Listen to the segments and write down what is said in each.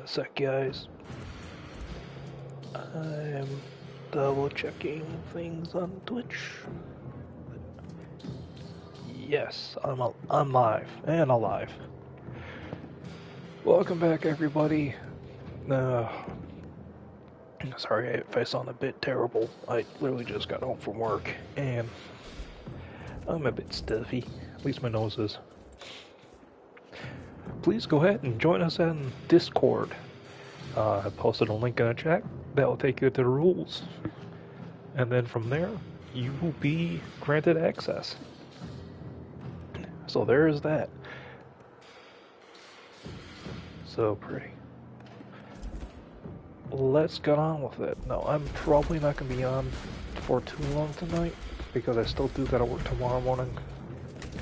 sec, guys. I'm double checking things on Twitch. Yes, I'm live and alive. Welcome back, everybody. Sorry if I sound a bit terrible. I literally just got home from work and I'm a bit stuffy. At least my nose is. Please go ahead and join us on Discord. I posted a link in the chat that will take you to the rules. And then from there, you will be granted access. So there is that. So pretty. Let's get on with it. No, I'm probably not going to be on for too long tonight because I still do gotta work tomorrow morning.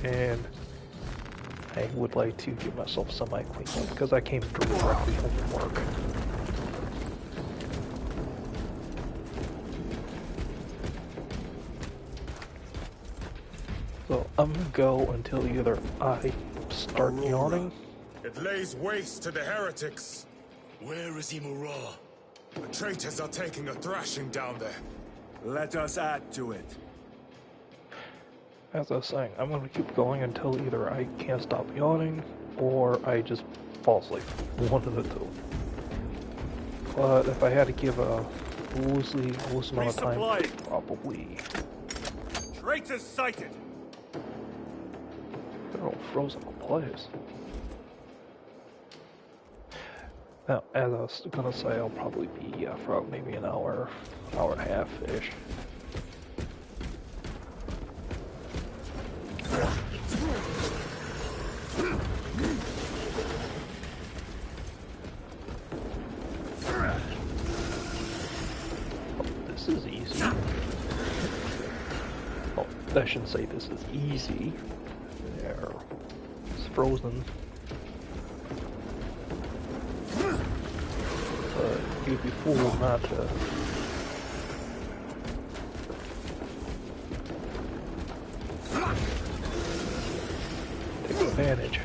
And I would like to give myself some clean because I came directly home from work. So I'm gonna go until either I start yawning. It lays waste to the heretics. Where is Imura? The traitors are taking a thrashing down there. Let us add to it. As I was saying, I'm gonna keep going until either I can't stop yawning or I just fall asleep. One of the two. But if I had to give a loose amount of time, probably. Traitors sighted. They're all frozen in place. Now, as I was gonna say, I'll probably be for maybe an hour and a half-ish. This is easy. Oh, I shouldn't say this is easy. There. It's frozen. But you'd be fooled not to. Take advantage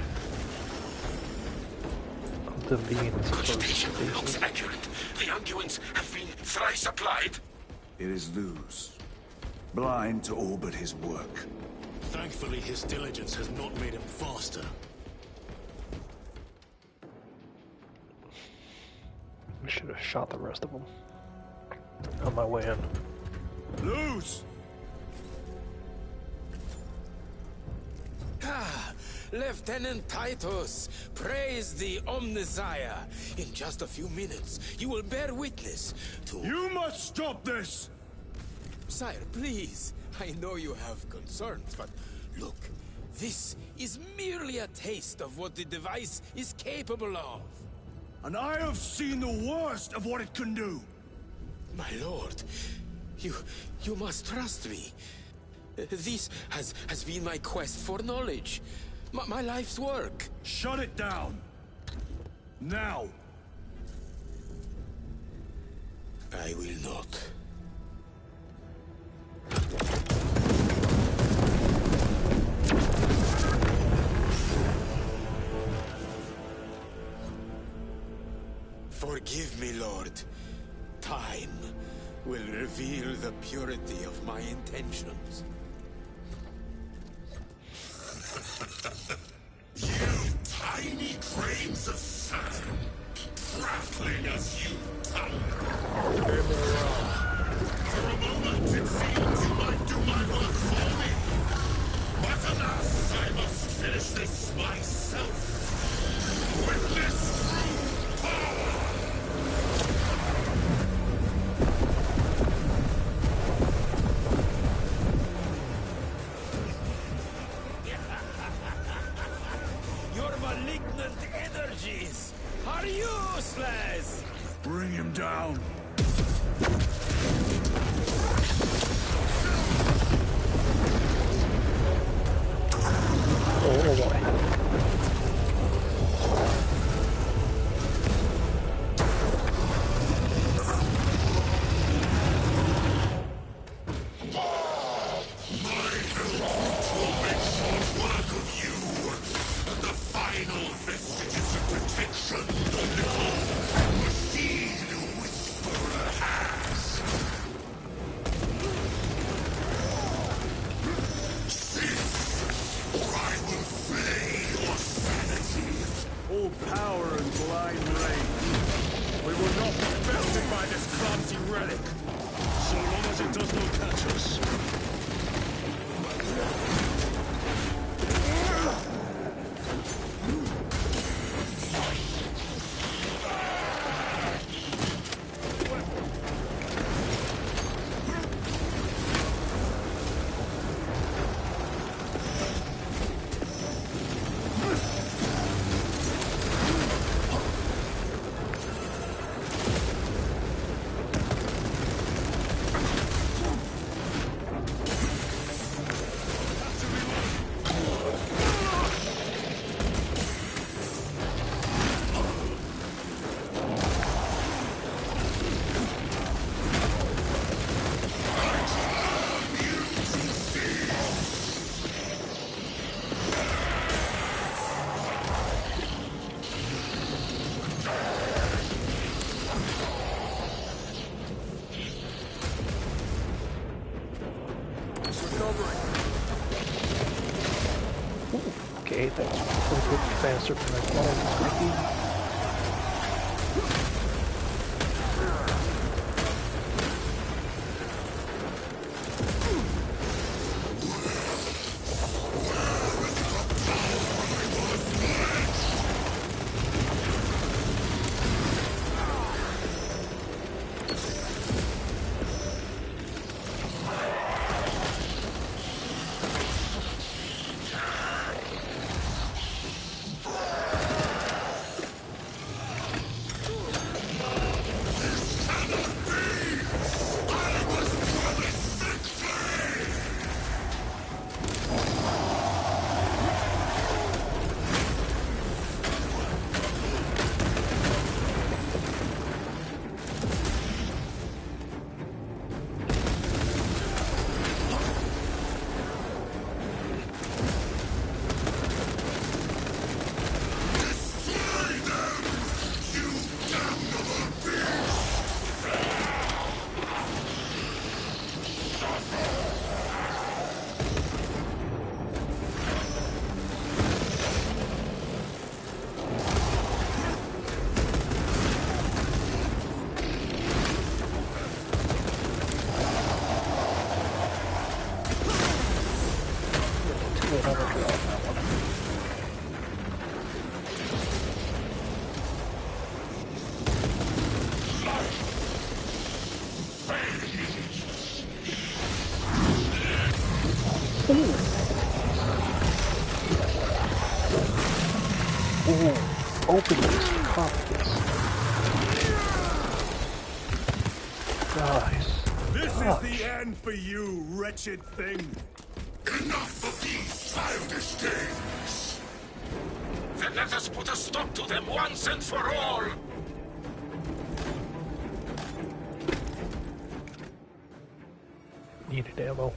of them being in such Station looks accurate. The unguents have been thrice applied. It is Luz. Blind to all but his work. Thankfully, his diligence has not made him faster. I should have shot the rest of them on my way in. Luz! Lieutenant Titus, praise the Omnissiah. In just a few minutes, you will bear witness to... You must stop this! Sire, please. I know you have concerns, but look, this is merely a taste of what the device is capable of. And I have seen the worst of what it can do. My lord, you must trust me. This has been my quest for knowledge. My life's work. Shut it down. Now. I will not. Forgive me, Lord. Time will reveal the purity of my intentions. You tiny grains of sand, prattling as you tongue. For a moment it seems you might do my work for me. But alas, I must finish this myself. Witness true power! Your malignant energies are useless! Bring him down. Oh boy. Final vestiges of protection on the by this clumsy relic. So long as it does not catch us. Okay, that's a little bit faster than I thought it was going to be. Open this sarcophagus. Guys. This is the end for you, wretched thing. Enough of these childish games! Then let us put a stop to them once and for all! Needed ammo.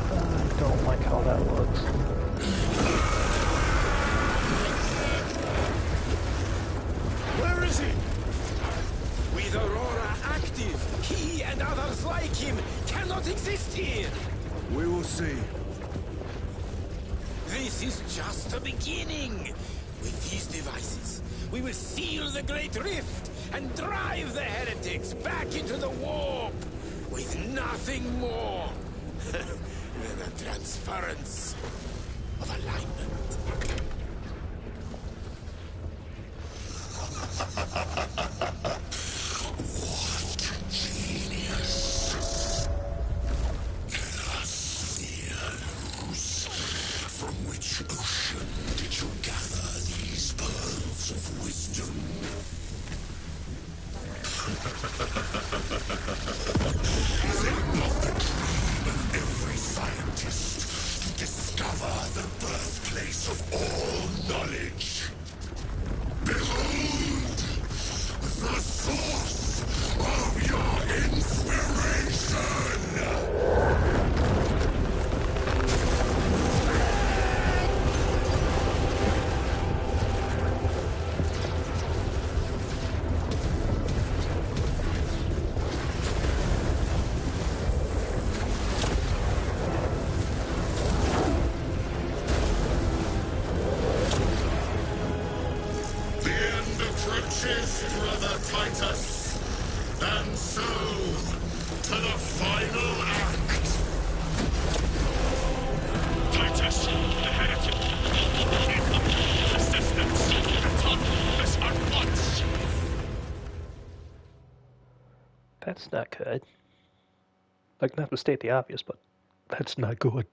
I don't like how that looks. Where is he? With Aurora active, he and others like him cannot exist here! We will see. This is just the beginning! With these devices, we will seal the Great Rift and drive the heretics back into the warp with nothing more than a transference of alignment. From which ocean did you gather these pearls of wisdom? Is it not the dream of every scientist to discover the birthplace of all knowledge? Behold, the source of your inspiration! brother Titus. And so, to the final act. Titus, the heretic. Assistance. Return this at once. That's not good. Like, not to state the obvious, but that's not good.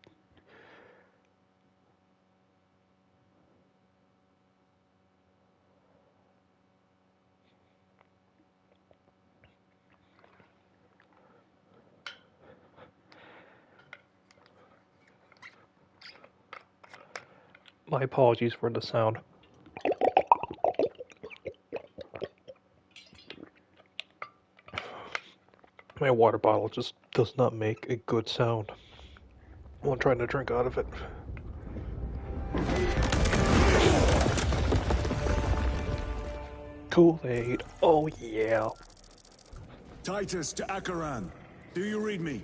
My apologies for the sound. My water bottle just does not make a good sound when trying to drink out of it. Kool-Aid, oh yeah. Titus to Acheran. Do you read me?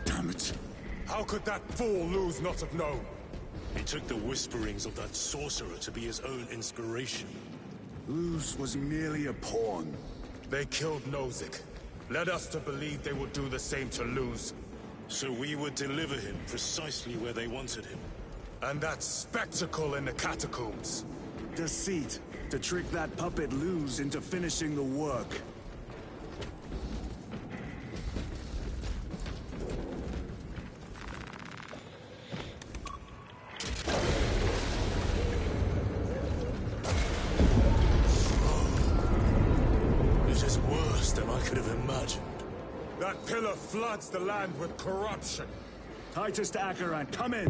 Damn it. How could that fool Luz not have known? He took the whisperings of that sorcerer to be his own inspiration. Luz was merely a pawn. They killed Nozick. Led us to believe they would do the same to Luz. So we would deliver him precisely where they wanted him. And that spectacle in the catacombs. Deceit. To trick that puppet Luz into finishing the work. This is worse than I could have imagined. That pillar floods the land with corruption. Titus to Acheran, come in!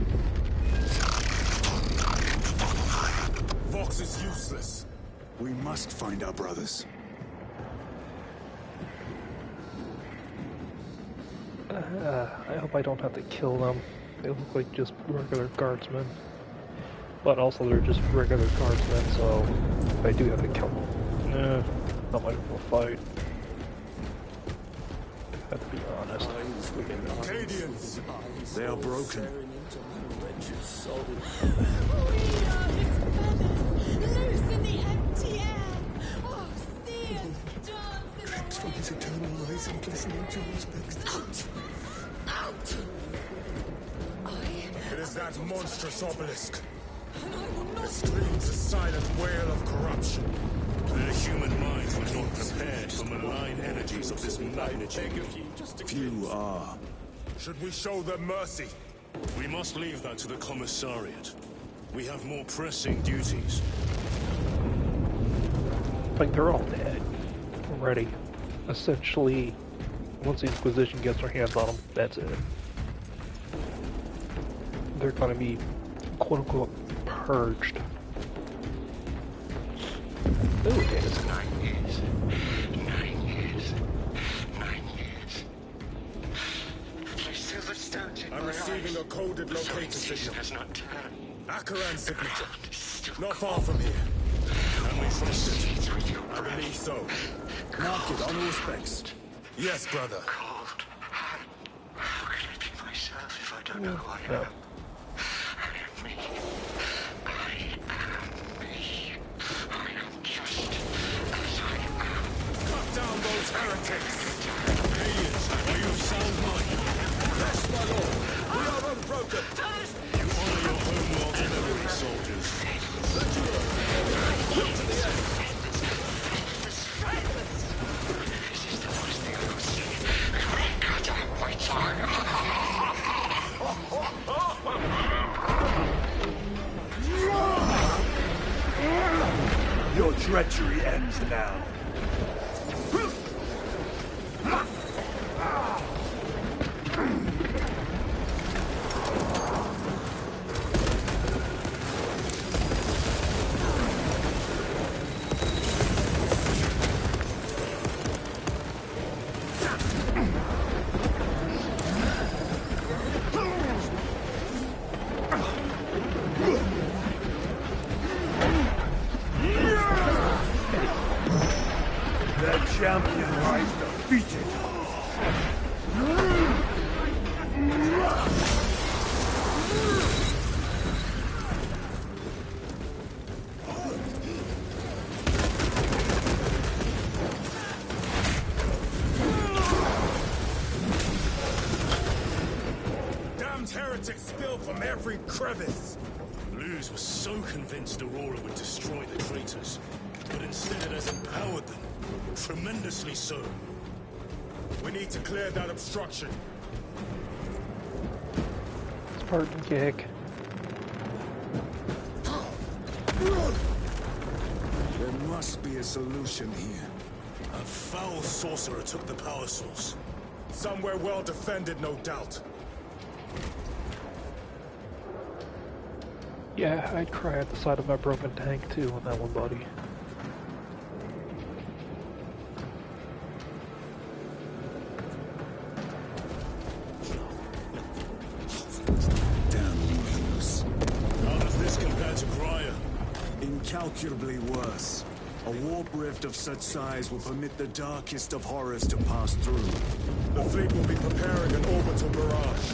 Vox is useless. We must find our brothers. I hope I don't have to kill them. They look like just regular guardsmen. But also they're just regular guardsmen, so if I do have to kill them, not much of a fight. I have to be honest. Acadians! They are broken. Loose in the empty air. Oh, see us dance From his eternal eyes and glistening jewels fixed. out. It is that monstrous obelisk. And I will not It screams a silent wail of corruption. The human minds were not prepared for malign energies of this magnitude. Few are. Should we show them mercy? We must leave that to the commissariat. We have more pressing duties. Like, they're all dead already. Essentially, once the Inquisition gets their hands on them, that's it. They're gonna be, quote-unquote, purged. Ooh, it is. 9 years. 9 years. 9 years. My silver stones in I'm my receiving a eyes. coded The locator sowing season signal. has not turned. Acheran's signature. Still Not far from here. Can we trust it? seeds with your I breath. believe so. Mark it on all specs. Yes, brother. Cold. How can I be myself if I don't know who I No. am? I am me. I am me. I am just as I am. Cut down those heretics! Aliens, are you of sound mind? Yes, my lord. We are unbroken. You honor your own artillery, soldiers. This is the worst thing I've ever seen. Cut out my tongue. Your treachery ends now. spill from every crevice. Luz was so convinced Aurora would destroy the traitors, but instead it has empowered them. Tremendously so. We need to clear that obstruction. Spartan kick. There must be a solution here. A foul sorcerer took the power source. Somewhere well defended, no doubt. Yeah, I'd cry at the sight of my broken tank too on that one, buddy. Damn Luz. How does this compare to Grya? Incalculably worse. A warp rift of such size will permit the darkest of horrors to pass through. The fleet will be preparing an orbital barrage.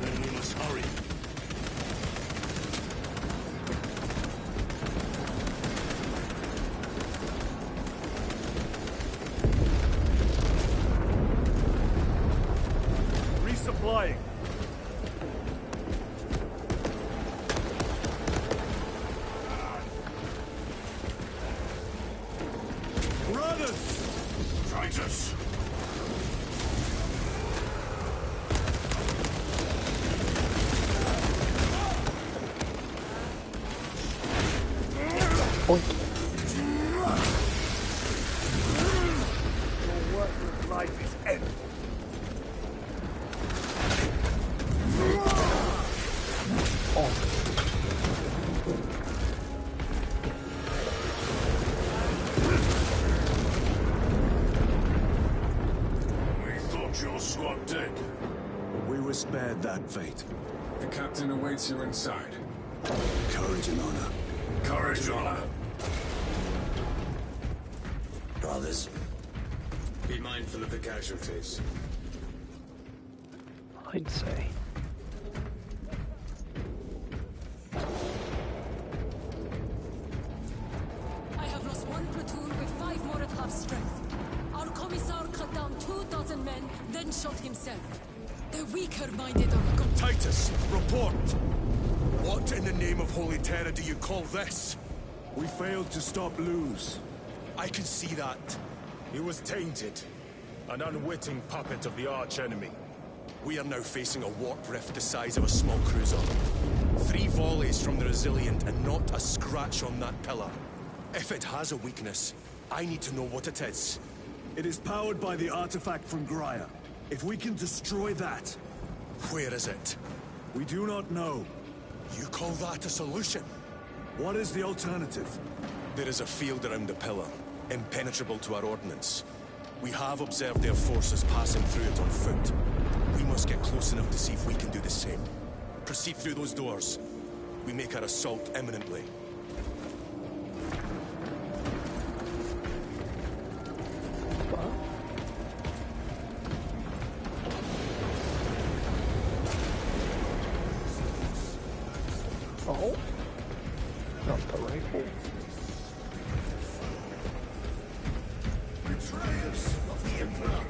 Then we must hurry. Resupplying. Brothers! Traitors! Oink. Your work with life is ended. We thought your squad dead. We were spared that fate. The captain awaits you inside. Courage and honor. Courage, honor. Brothers, be mindful of the casualties. I'd say. I have lost one platoon with 5 more at half strength. Our commissar cut down 2,000 men, then shot himself. The weaker-minded are gone. Titus, report! What in the name of Holy Terror do you call this? We failed to stop Luz. I can see that. He was tainted. An unwitting puppet of the arch-enemy. We are now facing a warp rift the size of a small cruiser. 3 volleys from the Resilient and not a scratch on that pillar. If it has a weakness, I need to know what it is. It is powered by the artifact from Grya. If we can destroy that... Where is it? We do not know. You call that a solution? What is the alternative? There is a field around the pillar, impenetrable to our ordnance. We have observed their forces passing through it on foot. We must get close enough to see if we can do the same. Proceed through those doors. We make our assault imminently. Oh? Not the rifle. Betrayers of the Emperor.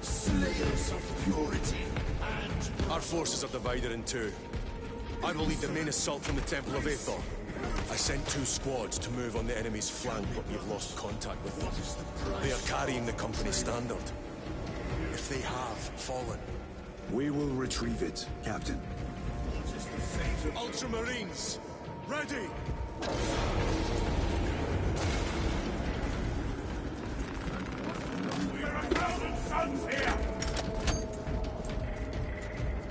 Slayers of purity. And Our forces are divided in 2. I will lead the main assault from the Temple of Aethor. I sent 2 squads to move on the enemy's flank, but we've lost contact with them. They are carrying the company standard. If they have fallen... We will retrieve it, Captain. Ultramarines! Ready! we are 1,000 sons here!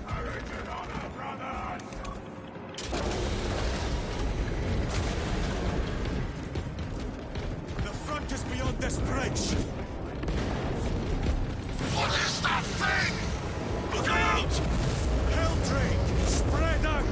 Courage and honor, brothers! The front is beyond this bridge! What is that thing? Look out! Helldrake! Spread out!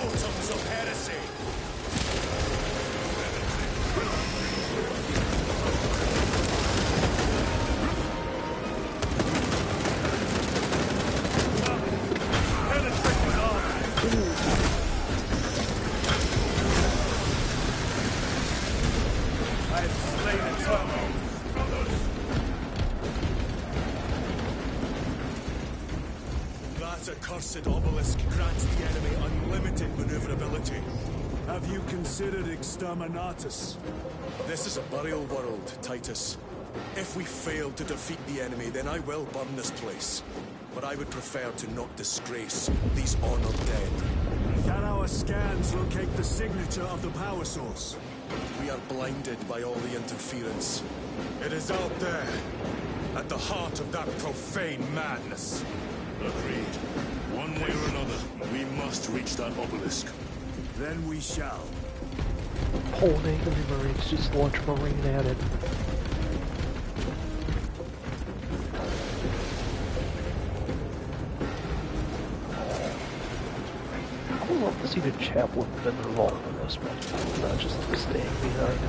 totems of heresy. That accursed obelisk grants the enemy unlimited maneuverability. Have you considered exterminatus? This is a burial world, Titus. If we fail to defeat the enemy, then I will burn this place. But I would prefer to not disgrace these honored dead. Can our scans locate the signature of the power source? We are blinded by all the interference. It is out there, at the heart of that profane madness. Agreed. One way or another, we must reach that obelisk. Then we shall. Whole enemy Marines just launch Marine at it. I would love to see the chaplain been involved in this one, not just like staying behind.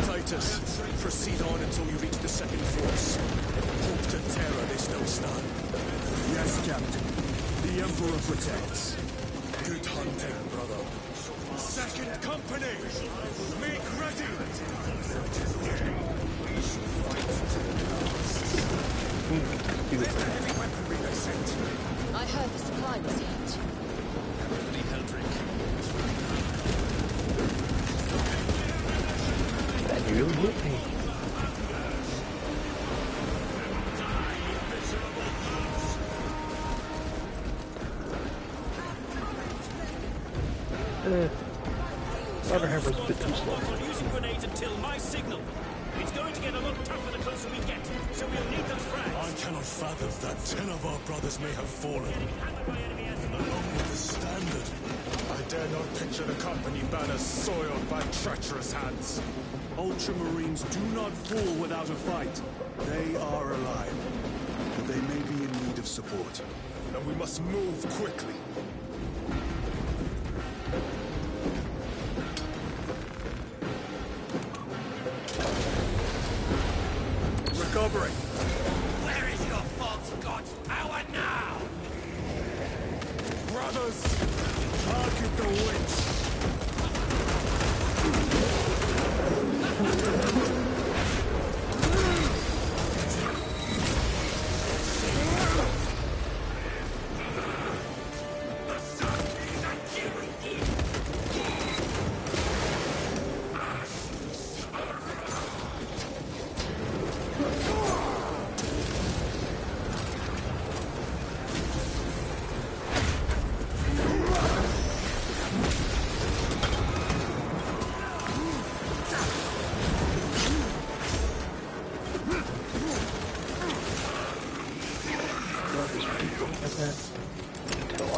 Titus, proceed on until you reach the second force. Hope to terror they still stand. Yes, Captain. The Emperor protects. Good hunting, brother. Second company! Make ready! Where's the heavy weaponry they sent? I heard the supply was hit. Probably Heldrick. And you hit me. Underhammer's a bit too slow. On using grenades until my signal. It's going to get a lot tougher the closer we get, so we'll need those frags. I cannot fathom that 10 of our brothers may have fallen. Along with the standard. I dare not picture the company banners soiled by treacherous hands. Ultramarines do not fall without a fight. They are alive. But they may be in need of support. And we must move quickly. Recovering. Where is your false god's power now? Brothers! Target the witch!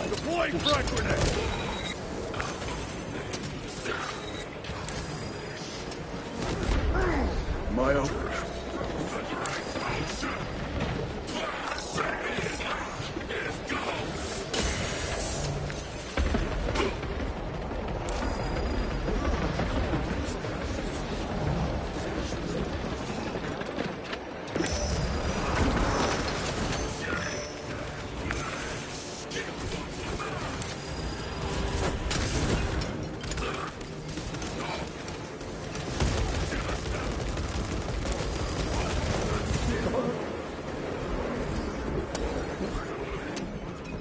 Deploying frag grenade! My orders.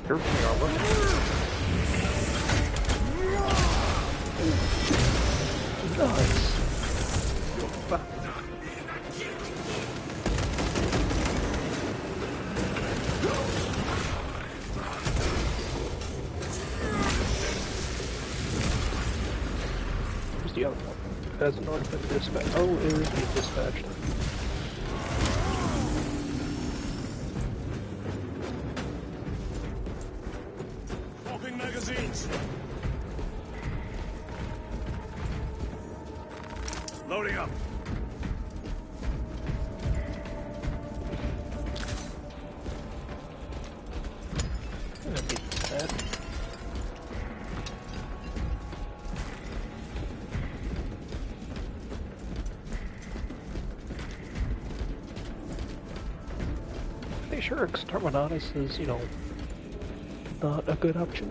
Here's the armor. Nice. Where's the other one? Has it already been dispatched? Oh, it is being dispatched. Popping magazines. Loading up. pretty sure Exterminatus is, you know, not a good option.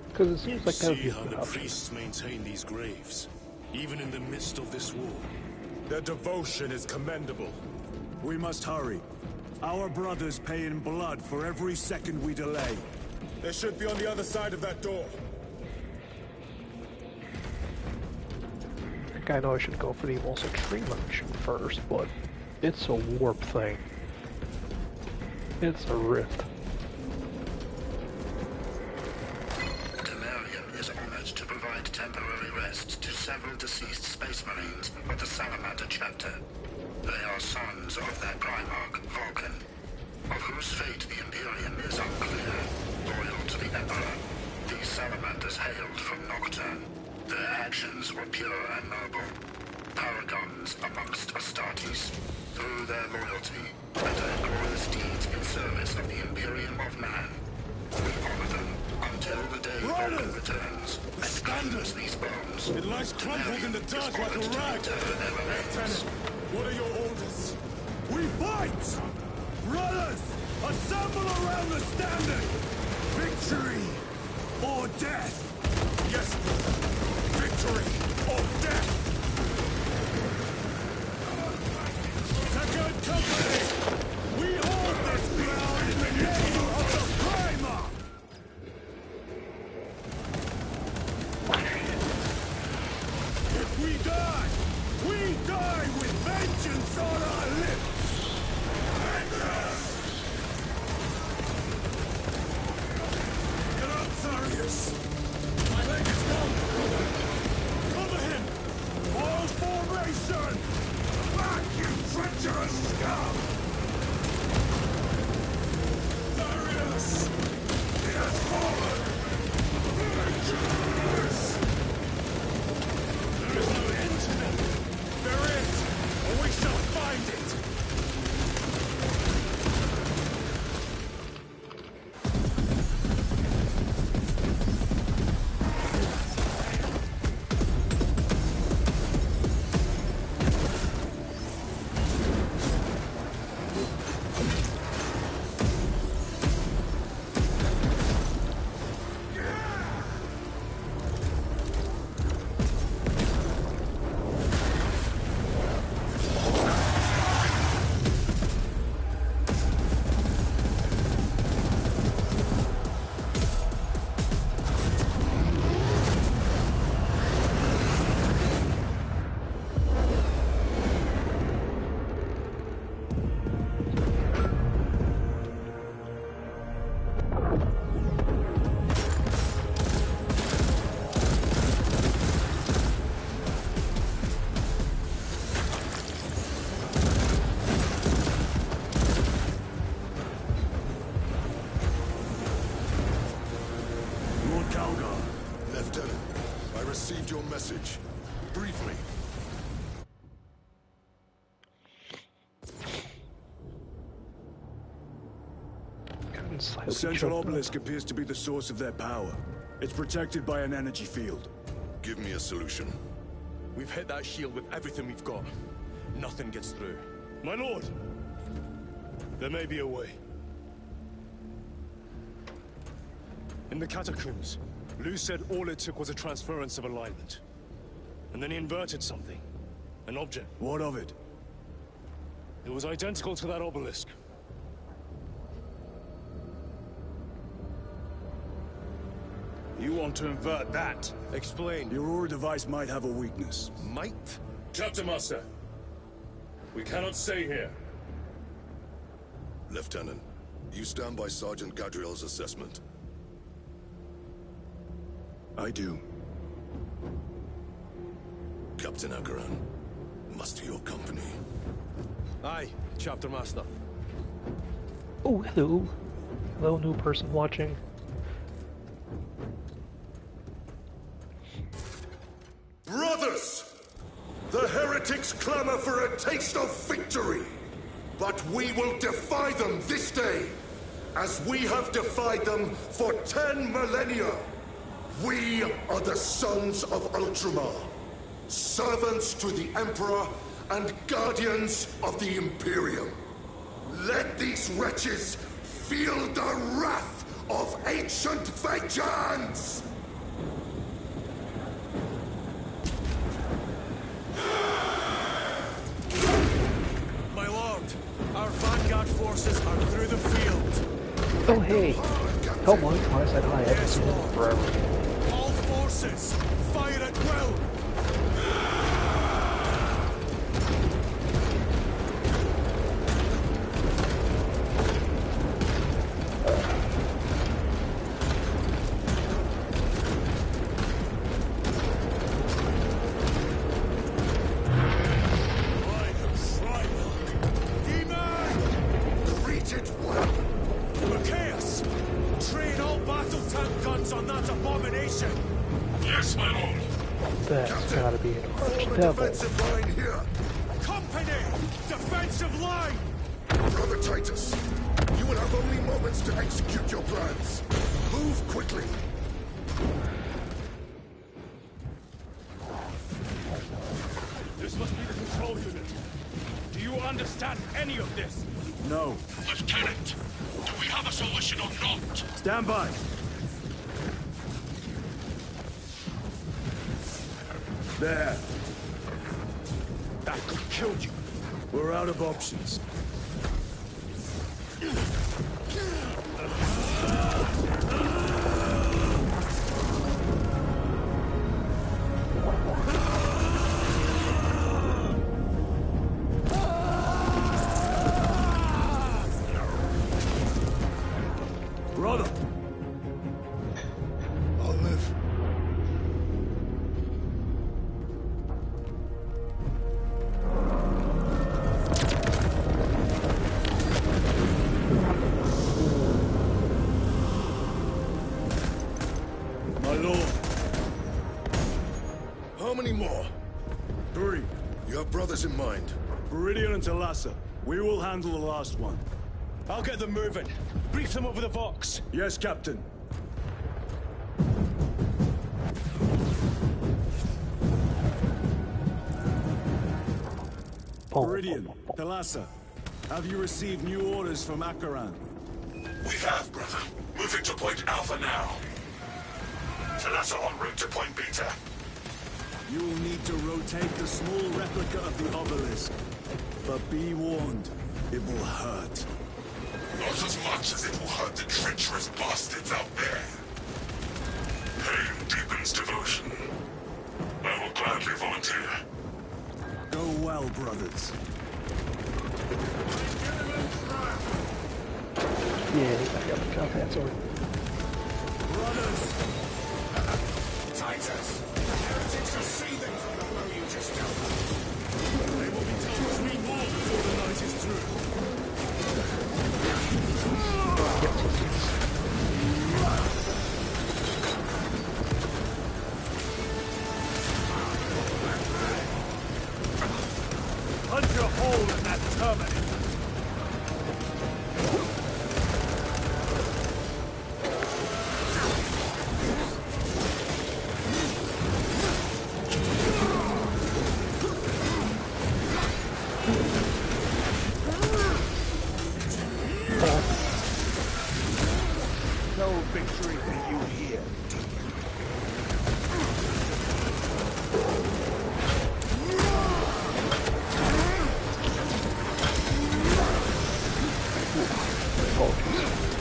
Because it seems like that would be See a how good the option. priests maintain these graves, even in the midst of this war. Their devotion is commendable. We must hurry. Our brothers pay in blood for every second we delay. They should be on the other side of that door. I think I know I should go for the most extreme option first, but it's a warp thing. It's a rift. Temerium is honored to provide temporary rest to several deceased space marines of the Salamander chapter. They are sons of their Primarch, Vulcan, of whose fate the Imperium is unclear. Loyal to the Emperor, these Salamanders hailed from Nocturne. Their actions were pure and noble, paragons amongst Astartes. Through their loyalty and their glorious deeds in service of the Imperium of Man, we honor them until the day Vulcan returns and claims these bones. It lies crumpled in the dark like a rag. Lieutenant, what are your orders? We fight! Brothers, assemble around the standard! Victory or death! Yes, victory or death! Second company! We hold this ground in the name of the Primarch! If we die with vengeance on our lips! Get up, Tharius! My leg is gone! Cover him! All formation! Back, you treacherous scum! Tharius! He has fallen! Vengeance! There is no end to them. There is! Or we shall find it! Lieutenant, I received your message. Briefly. The central obelisk appears to be the source of their power. It's protected by an energy field. Give me a solution. We've hit that shield with everything we've got. Nothing gets through. My lord! There may be a way. In the catacombs, Lu said all it took was a transference of alignment. And then he inverted something. An object. What of it? It was identical to that obelisk. You want to invert that? Explain. Your Aura device might have a weakness. Might? Captain Master, we cannot stay here. Lieutenant, you stand by Sergeant Gadriel's assessment. I do. Captain Akaran, muster your company. Aye, Chapter Master. Oh, hello. Hello, new person watching. Brothers! The heretics clamor for a taste of victory. But we will defy them this day, as we have defied them for 10 millennia. We are the sons of Ultramar, servants to the Emperor and guardians of the Imperium. Let these wretches feel the wrath of ancient vengeance! My lord, our vanguard forces are through the field. Oh hey! Hello, I said hi, I haven't Yes, seen him Lord. forever. All forces, fire at will! Yes, my lord. That's gotta be an archdevil. Defensive line here. Company! Defensive line! Brother Titus, you will have only moments to execute your plans. Move quickly. This must be the control unit. Do you understand any of this? No. Lieutenant, do we have a solution or not? Stand by. There. That could kill you. We're out of options. Brother! I'll live. My lord. How many more? 3. You have brothers in mind. Viridian and Talassa. We will handle the last one. I'll get them moving. Brief them over the Vox. Yes, Captain. Viridian, Talassa, have you received new orders from Akaran? We have, brother. Moving to point Alpha now. Talassa en route to point Beta. You will need to rotate the small replica of the obelisk. But be warned, it will hurt. Not as much as it will hurt the treacherous bastards out there. Pain deepens devotion. I will gladly volunteer. Go well, brothers. Yeah, I got the combat sword. Brothers! Titus, the heretics are seething from the blow you just dealt. They will be dealt 3 more before the night is through. Punch a hole in that terminal! No victory for you here.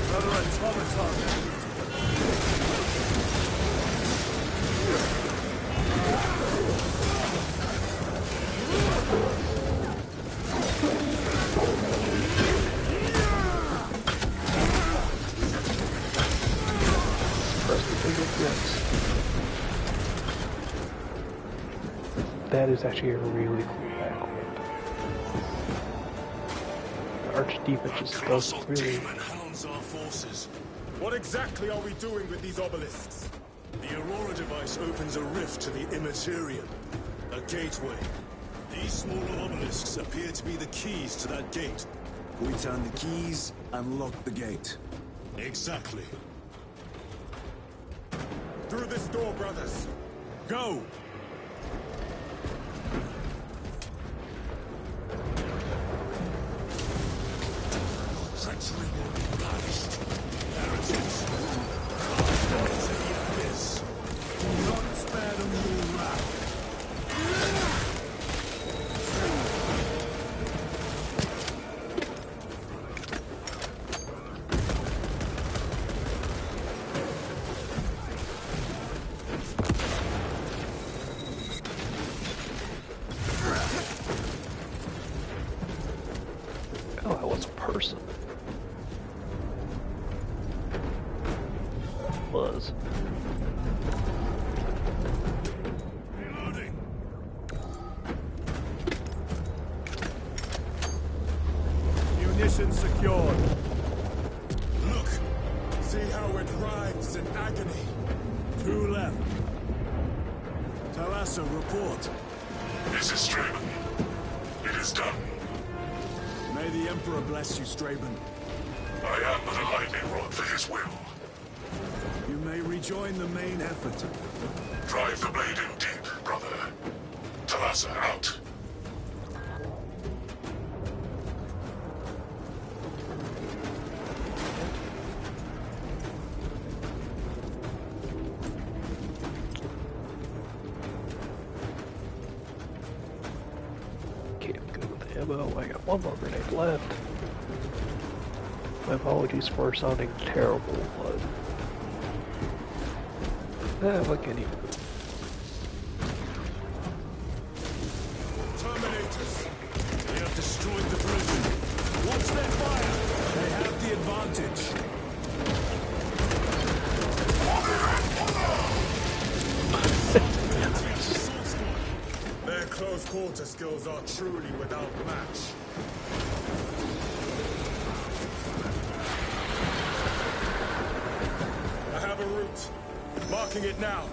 Another automaton. That is actually a really cool background. The Archdemon just does really... Hounds our forces. What exactly are we doing with these obelisks? The Aurora device opens a rift to the Immaterium, a gateway. These smaller obelisks appear to be the keys to that gate. We turn the keys and lock the gate. Exactly. Through this door, brothers. Go! person. Was. Reloading. Munitions secured. Look! See how it writhes in agony. 2 left. Talassa, report. This is Straven. It is done. May the Emperor bless you, Straben. I am but a lightning rod for his will. You may rejoin the main effort. Drive the blade in deep, brother. Talassa out. Okay, I'm good with the ammo. I got 1 more grenade left. My apologies for sounding terrible, but what can you do? Terminators! They have destroyed the prison. Watch their fire! They have the advantage. Their close quarter skills are truly without match. I have a route. Marking it now.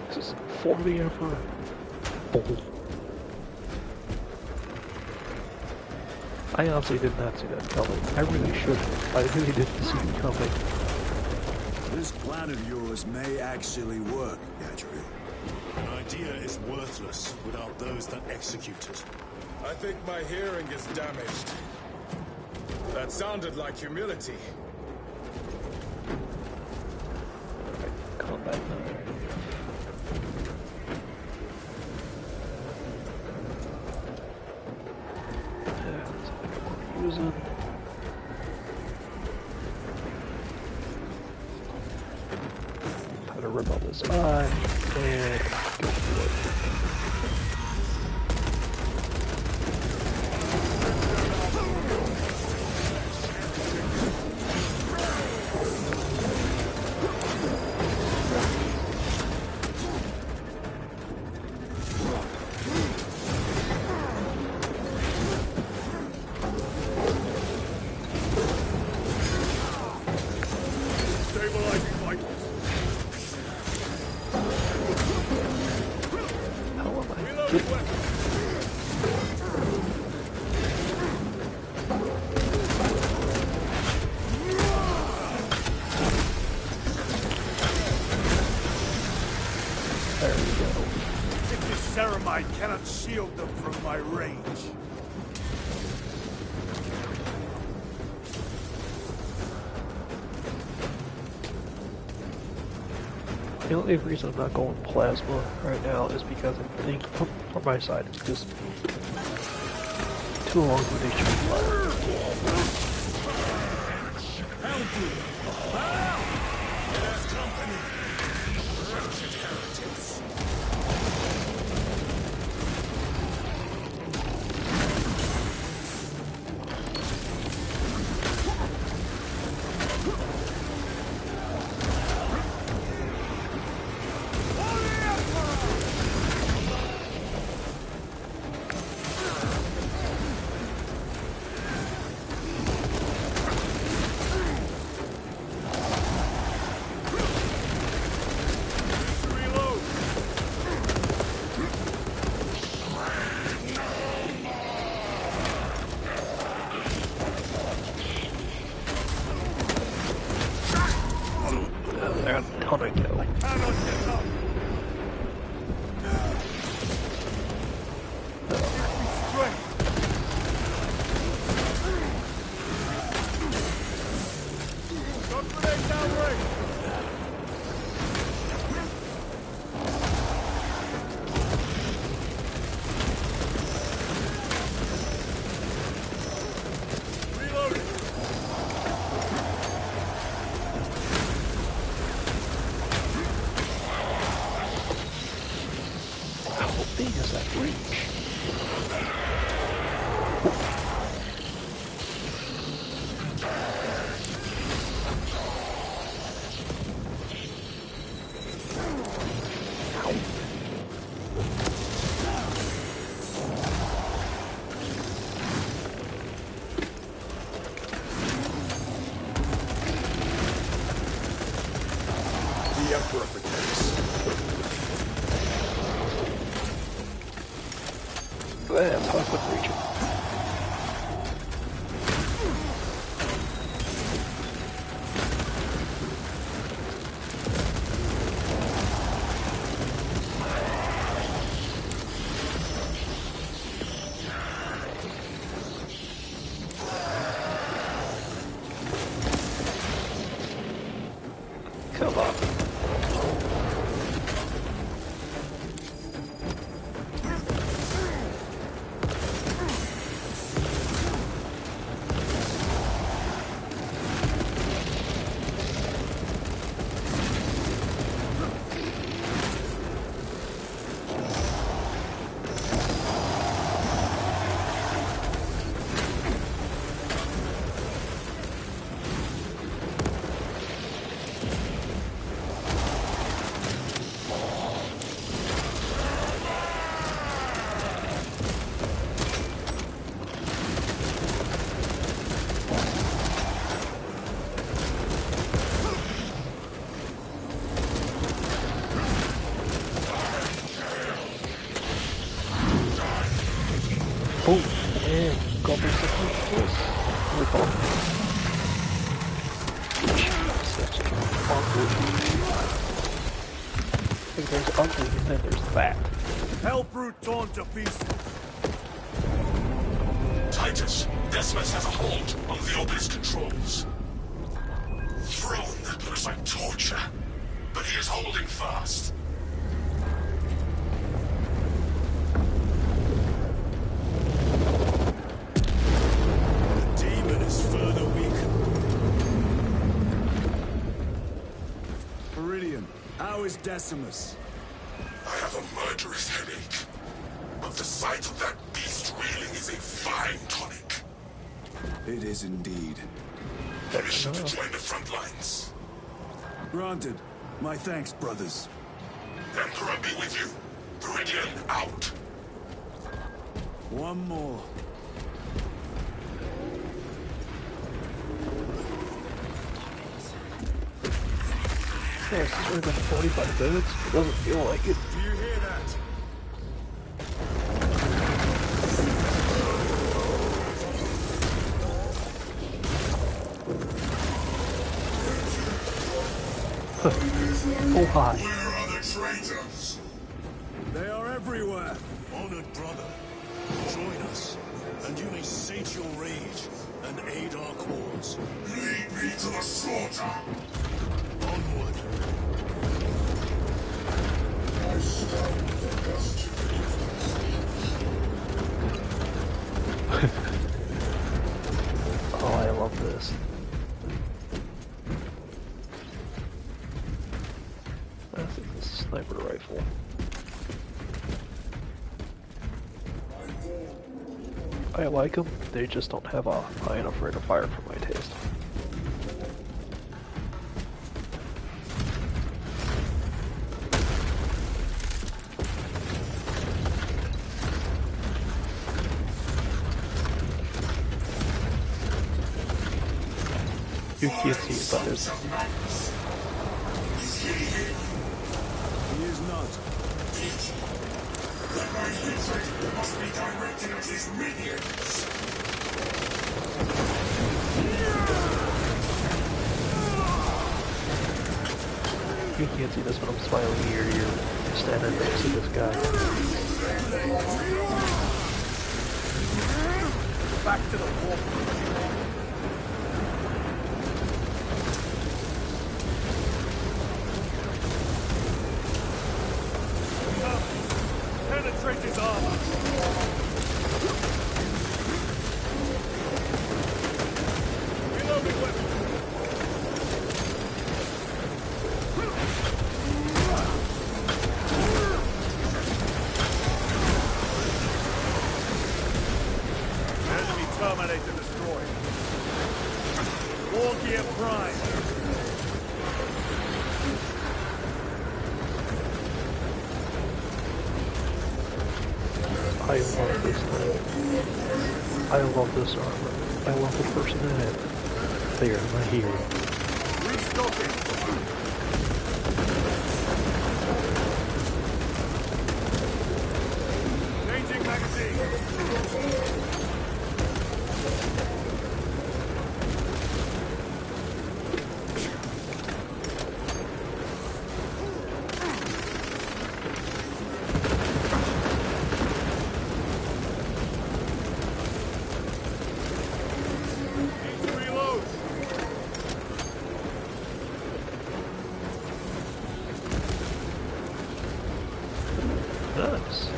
This is for the Emperor. I honestly did not see that coming. I really shouldn't. I really didn't see it coming. This plan of yours may actually work, Gadri. An idea is worthless without those that execute it. I think my hearing is damaged. That sounded like humility. Combat now. That's what we're using. Try to rip out this eye and go for it. I cannot shield them from my range. The only reason I'm not going plasma right now is because I think from my side it's just too long with HP fire. Help you! There's company! Wretched heretics! How big is that reach? The Emperor protects. That's how I put region. Come on. Oh, man, goblins are coming close. What do we call them? Jesus, ugly. I think there's ugly and then there's that. Hellbrute torn to pieces. Titus, Decimus has a hold on the obelisk controls. Throne looks like torture, but he is holding fast. The demon is further weakened. Viridian, how is Decimus? I have a murderous headache, but the sight of that beast reeling is a fine tonic. It is indeed. Permission to join the front lines. Granted. My thanks, brothers. Emperor be with you. Viridian out. One more. Yeah, it's only been 45 minutes. It doesn't feel like it. Do you hear that? Oh, hi. Where are the traitors? They are everywhere. Honored brother, join us, and you may sate your rage and aid our cause. Lead me to the slaughter. Onward. I stand with the best. Oh, I love this. I think this is a sniper rifle. I like them, they just don't have a high enough rate of fire for my taste. You can't see it, but there's... He is not. That my hatred must be directed at his minions. You can't see this, but I'm smiling ear to ear, standing next to this guy. Back to the warp. Penetrate his armor. Reloading weapon. Gear Prime. I love this thing. I love this armor. I love the person in it. They are my hero. Restocking. Changing magazine. Nice.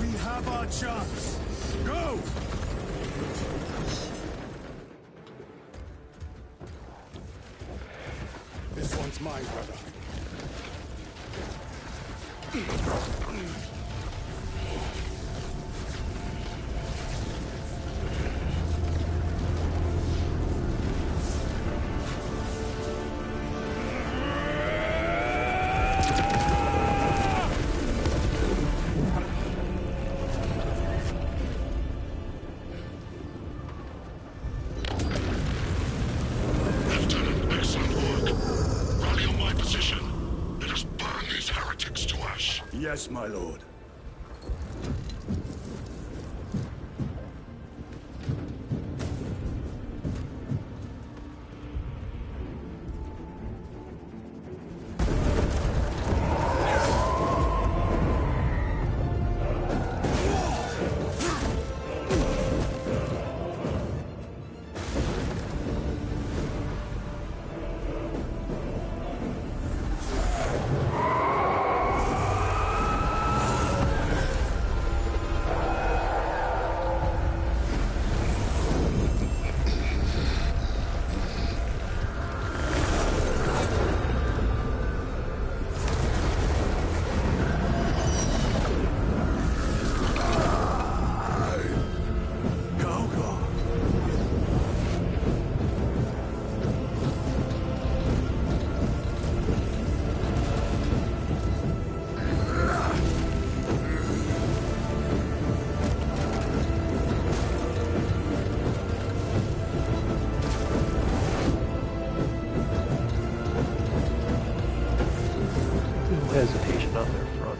We have our chance. Go! This one's mine, brother. Lieutenant, excellent work. Rally on my position. Let us burn these heretics to ash. Yes, my lord. Hesitation on their front.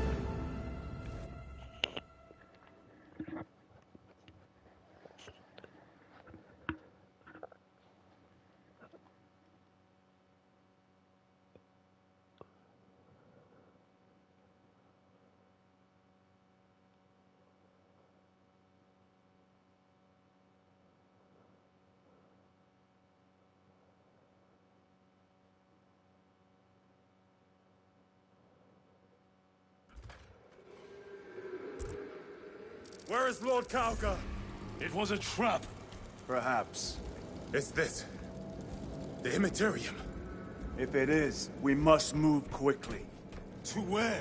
Where is Lord Kauka? It was a trap. Perhaps. It's this. The Immaterium. If it is, we must move quickly. To where?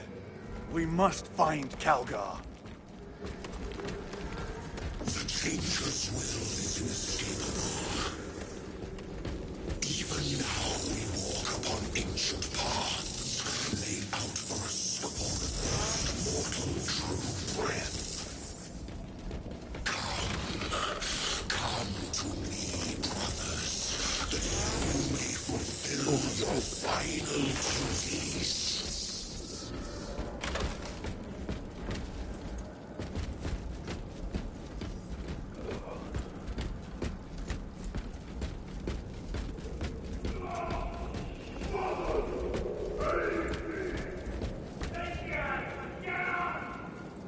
We must find Calgar. The Changer's will is inescapable. Even now we walk upon ancient paths, laid out for us before the first mortal true breath. Come to me, brothers, that you may fulfill your final duties.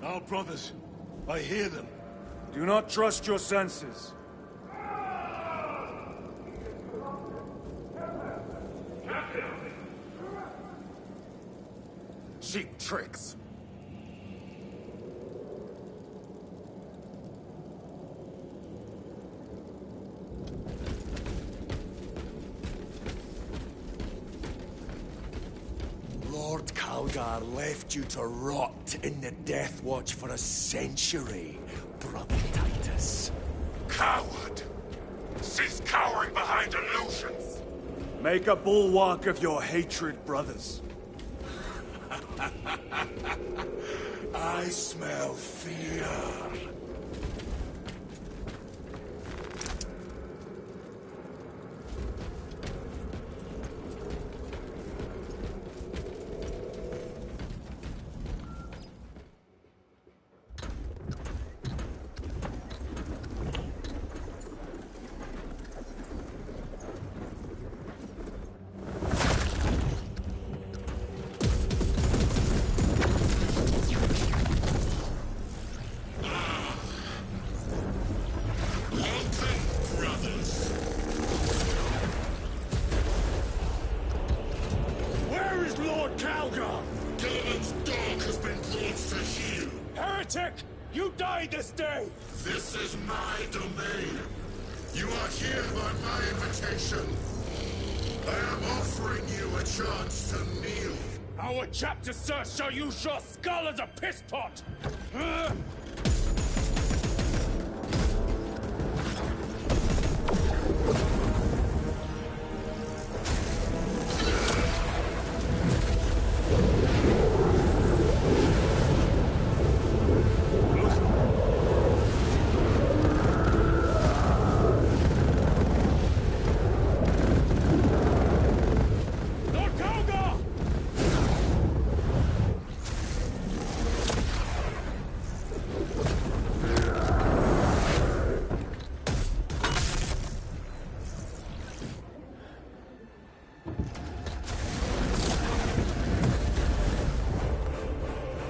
Our brothers. I hear them. Do not trust your senses. tricks. Lord Calgar left you to rot in the Death Watch for a century, Brother Titus. Coward! Cease cowering behind illusions! Make a bulwark of your hatred, brothers. I smell fear. Where is Lord Calgar? Gilliman's dog has been brought to heel. Heretic! You died this day! This is my domain. You are here by my invitation. I am offering you a chance to kneel. Our chapter, sir, shall use your skull as a piss pot! Lord Calgar!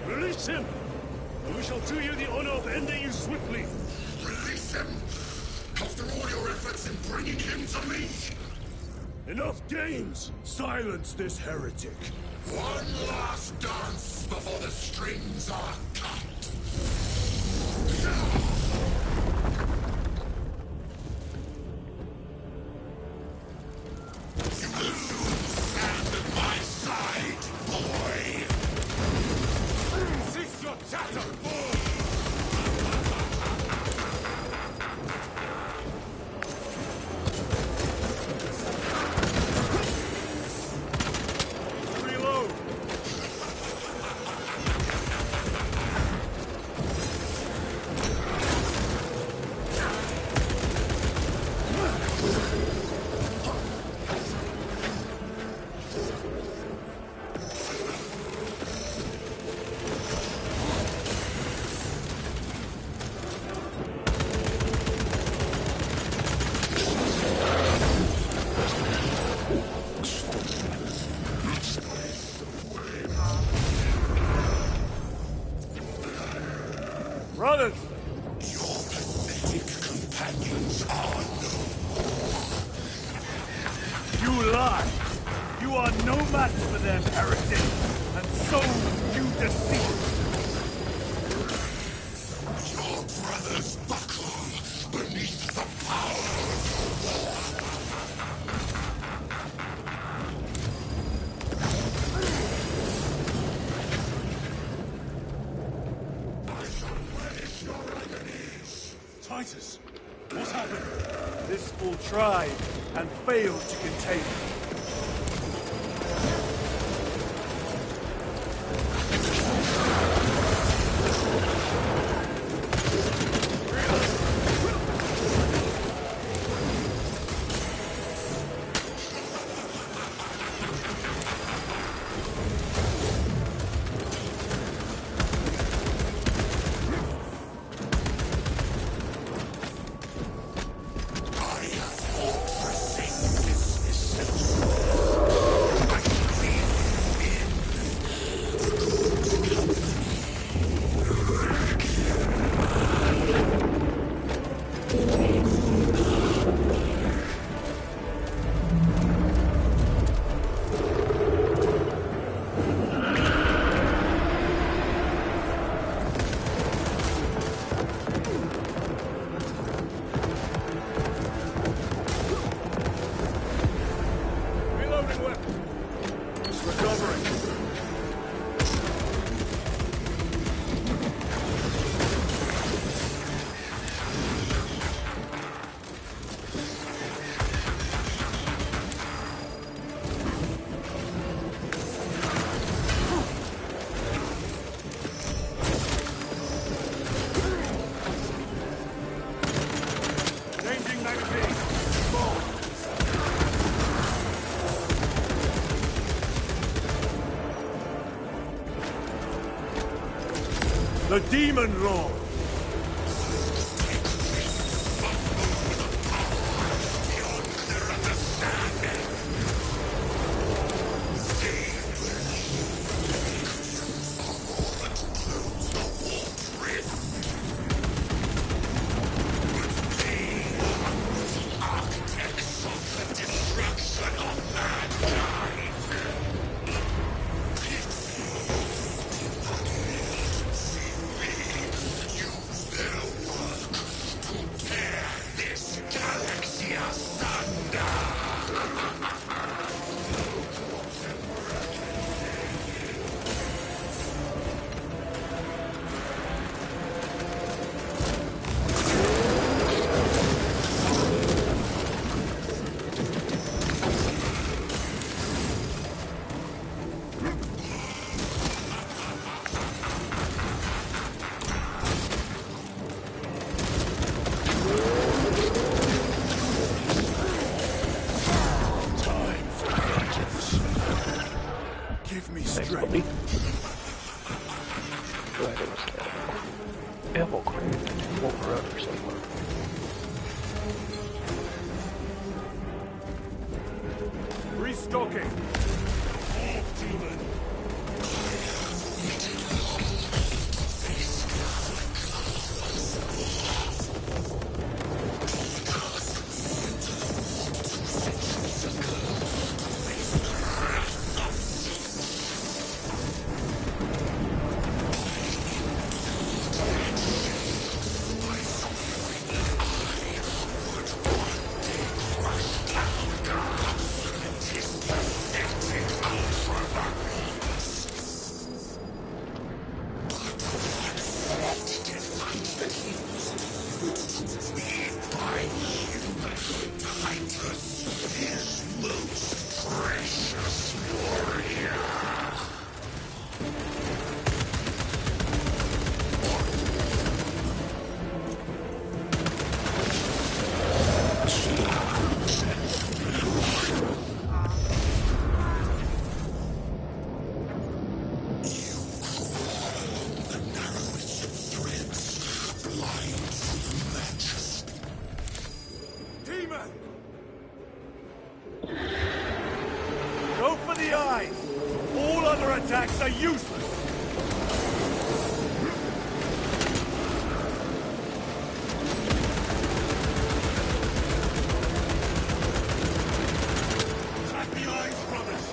Release him, and we shall do you the honor of ending you swiftly. Release him! After all your efforts in bringing him to me! Enough games! Silence this heretic. One last dance before the strings are cut! You will soon stand at my side, boy! Cease your chatter! Reload! Brothers! Your pathetic companions are no You lie! You are no match for them, heretic! And so you deceive! Your brothers buckle beneath the power of war. I shall punish your enemies. Titus, what happened? This fool tried and failed to contain it. I have fought for sameness myself. I believe in the good company. The Demon Lord! Restocking! Demon! Go for the eyes! All other attacks are useless! Attack the eyes, brothers!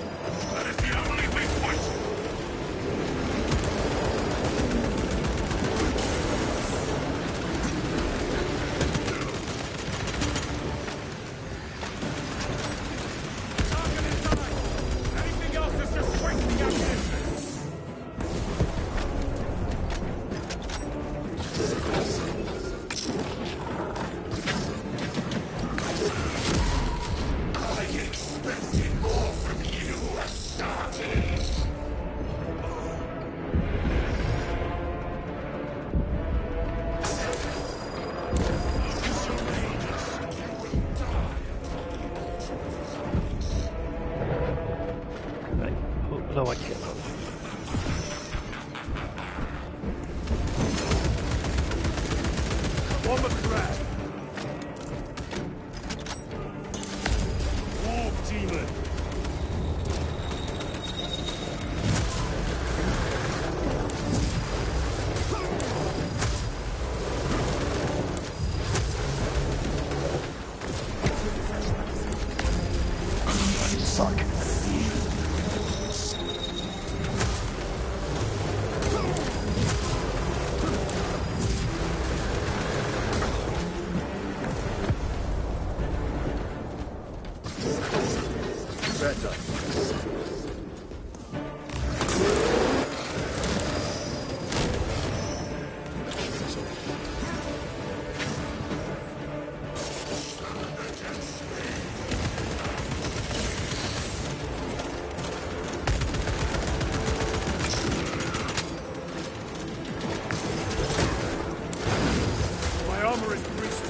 That is the only weak point! No, I can't. On the crab! Warp Demon! Suck. Better. My armor is breached.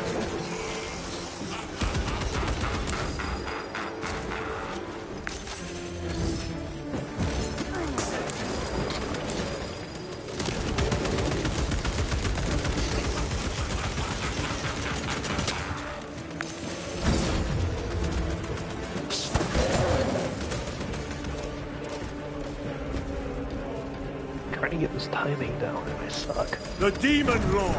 this timing down and I suck. The Demon Lord!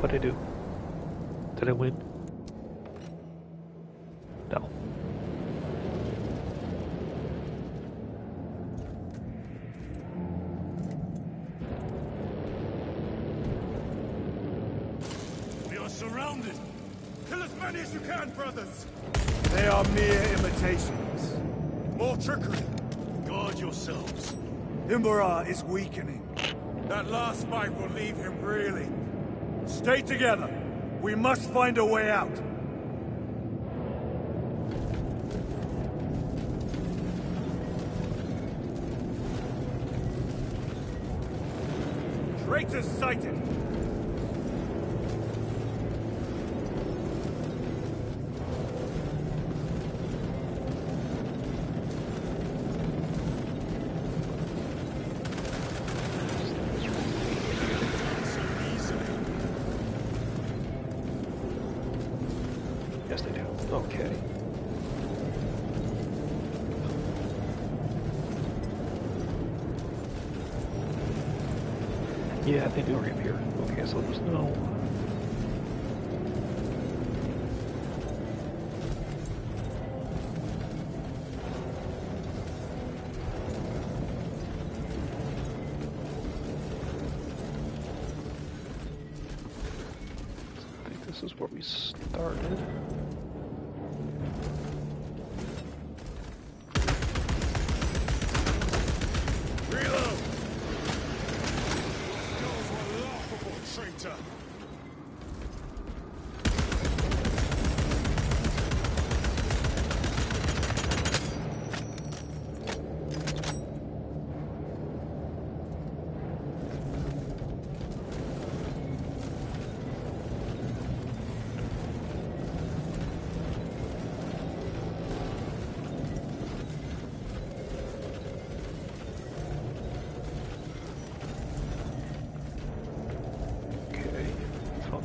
What'd I do? Did I win? No. We are surrounded! Kill as many as you can, brothers! They are mere imitations. More trickery. Guard yourselves. Imbara is weakening. That last fight will leave him reeling. Stay together. We must find a way out. Traitors sighted! Yes, they do. Okay. Yeah, they do reappear. Okay, so there's no... I think this is where we started.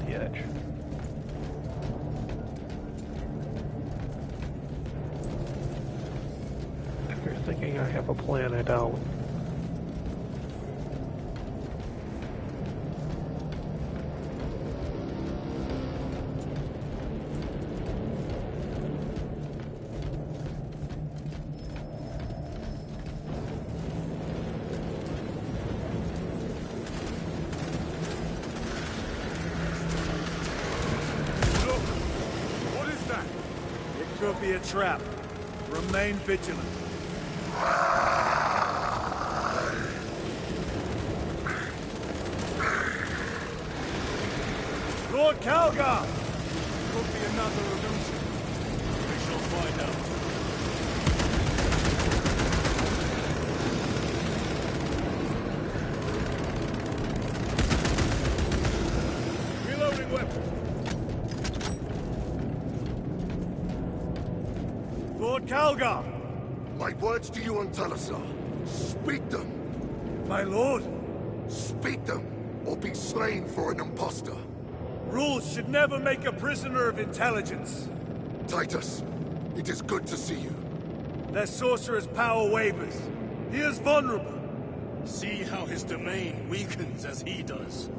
Edge. If you're thinking I have a plan, I don't. Could be a trap. Remain vigilant. Lord Calgar! Could be another illusion. We shall find out. weapon! Lord Calgar! My words to you on Talasar. Speak them! My lord! Speak them, or be slain for an impostor. Rules should never make a prisoner of intelligence. Titus, it is good to see you. Their sorcerer's power wavers. He is vulnerable. See how his domain weakens as he does.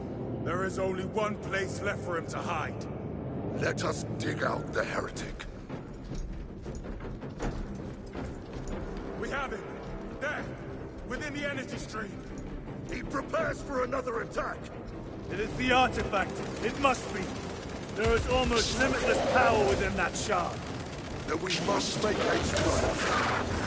There is only one place left for him to hide. Let us dig out the heretic. We have him! There! Within the energy stream! He prepares for another attack! It is the artifact. It must be. There is almost limitless power within that shard. Then we must make haste to it.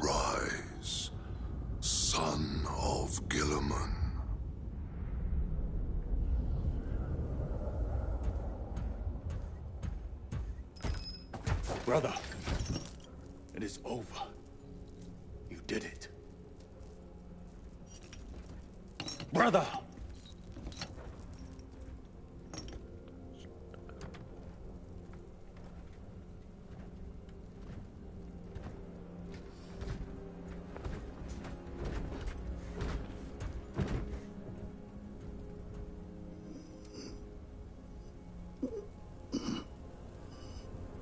Rise, son of Gilliman. Brother, it is over. You did it. Brother!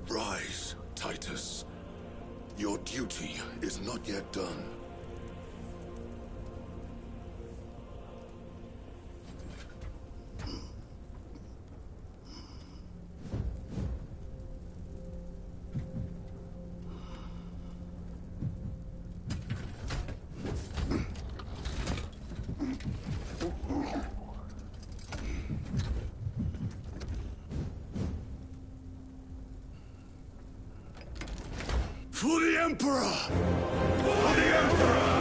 Rise, Titus. Your duty is not yet done. For the Emperor! For the Emperor!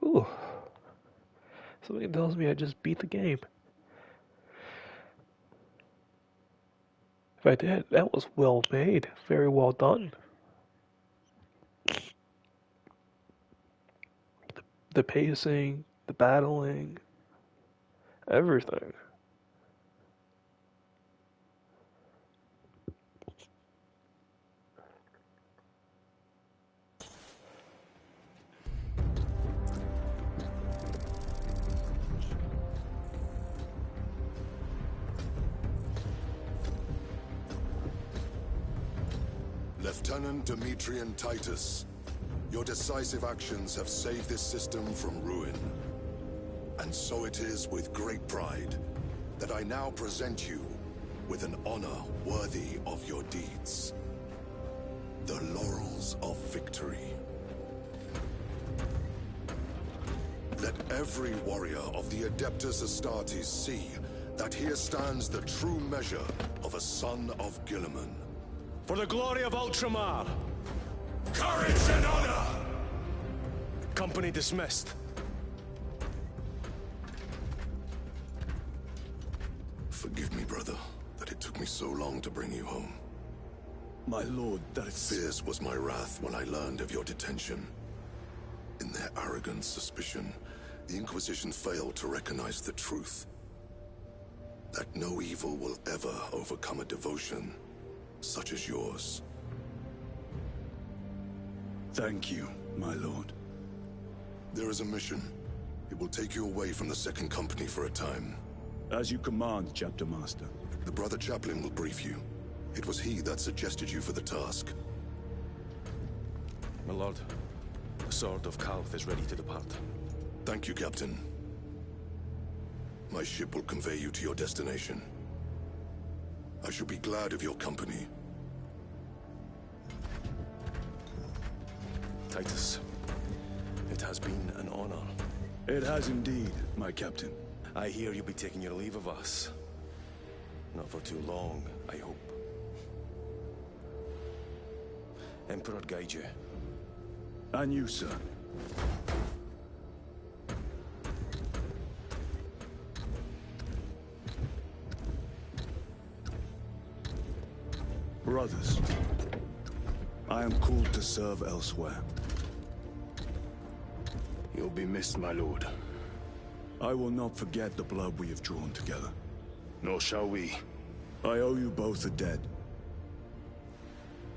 Ooh. Something tells me I just beat the game. If I did, that was well made. Very well done. The pacing, the battling, everything. Lieutenant Demetrian Titus, your decisive actions have saved this system from ruin. And so it is with great pride that I now present you with an honor worthy of your deeds. The Laurels of Victory. Let every warrior of the Adeptus Astartes see that here stands the true measure of a son of Guilliman. For the glory of Ultramar! Courage and honor! Company dismissed. Forgive me, brother, that it took me so long to bring you home. My lord, that is... Fierce was my wrath when I learned of your detention. In their arrogant suspicion, the Inquisition failed to recognize the truth. That no evil will ever overcome a devotion such as yours. Thank you, my lord. There is a mission. It will take you away from the Second Company for a time. As you command, Chapter Master. The Brother Chaplain will brief you. It was he that suggested you for the task. My lord, the Sword of Calth is ready to depart. Thank you, Captain. My ship will convey you to your destination. I shall be glad of your company. Titus, it has been an honor. It has indeed, my captain. I hear you'll be taking your leave of us. Not for too long, I hope. Emperor guide you. And you, sir. Brothers, I am called to serve elsewhere. You'll be missed, my lord. I will not forget the blood we have drawn together. Nor shall we. I owe you both a debt.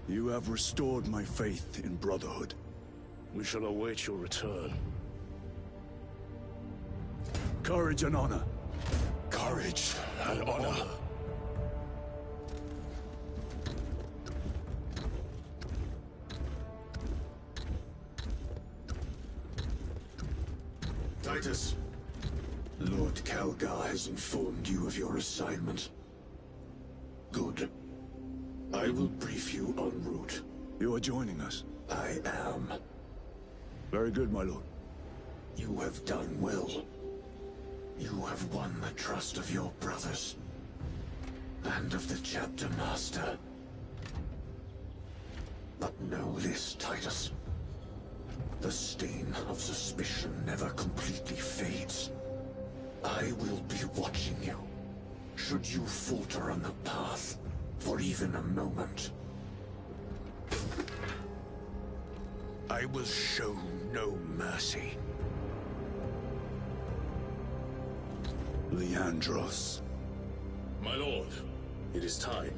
You have restored my faith in brotherhood. We shall await your return. Courage and honor. Courage and honor. Titus, Lord Calgar has informed you of your assignment. Good. I will brief you en route. You are joining us. I am. Very good, my lord. You have done well. You have won the trust of your brothers. And of the Chapter Master. But know this, Titus. The stain of suspicion never completely fades. I will be watching you. Should you falter on the path, for even a moment. I will show no mercy. Leandros. My lord, it is time.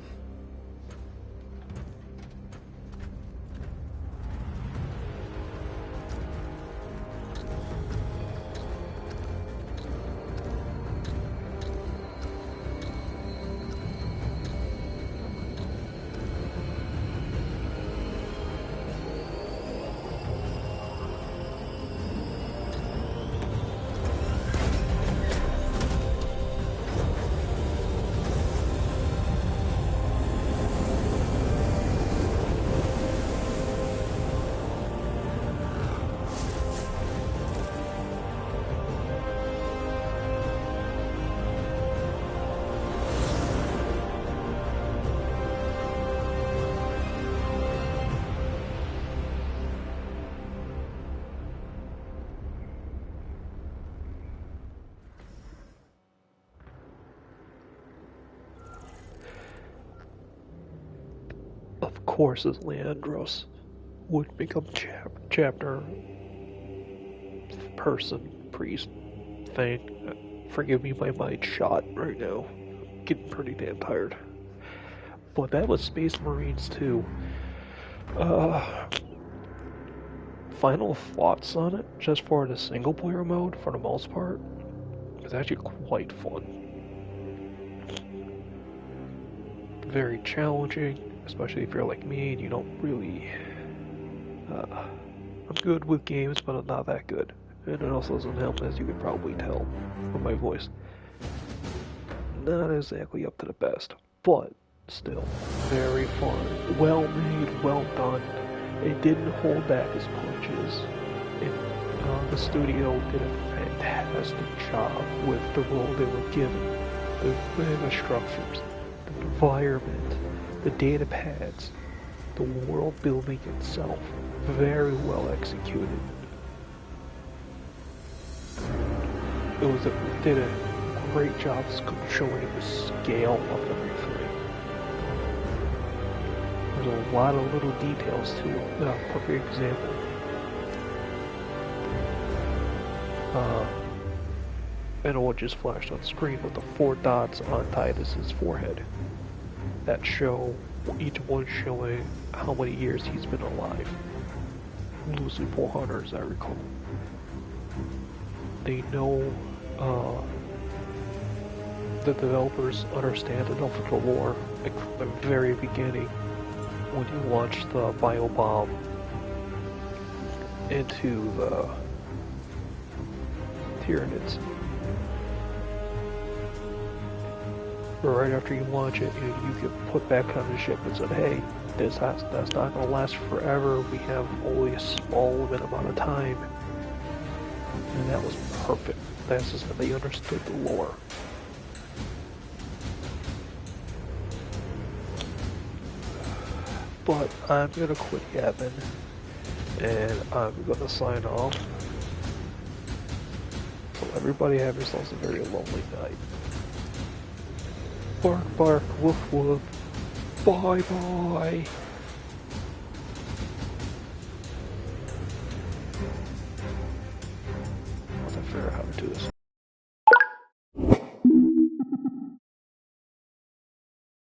course, as Leandros would become chapter person, priest thing. Forgive me, my mind's shot right now. Getting pretty damn tired. But that was Space Marines 2. Final thoughts on it, just for the single player mode, for the most part, it's actually quite fun. Very challenging, especially if you're like me and you don't really... I'm good with games, but I'm not that good. And it also doesn't help, as you can probably tell from my voice. Not exactly up to the best, but still very fun. Well made, well done. It didn't hold back its punches. The studio did a fantastic job with the role they were given. The structures, the environment, the data pads, the world building itself. Very well executed. Did a great job showing the scale of everything. There's a lot of little details to it. Perfect example. I know it just flashed on screen, but the 4 dots on Titus's forehead that show, each one showing how many years he's been alive. Loosely 400, as I recall. They know, the developers understand enough of the lore, like from the very beginning, when you launch the biobomb into the Tyranids. Right after you launch it, you get put back on the ship and said, hey, that's not going to last forever, we have only a small limit amount of time. And that was perfect. That's just that they understood the lore. But I'm going to quit yapping, and I'm going to sign off. So everybody have yourselves a very lonely night. Bark, bark, woof, woof. Bye, bye. I'll have to figure out how to do this.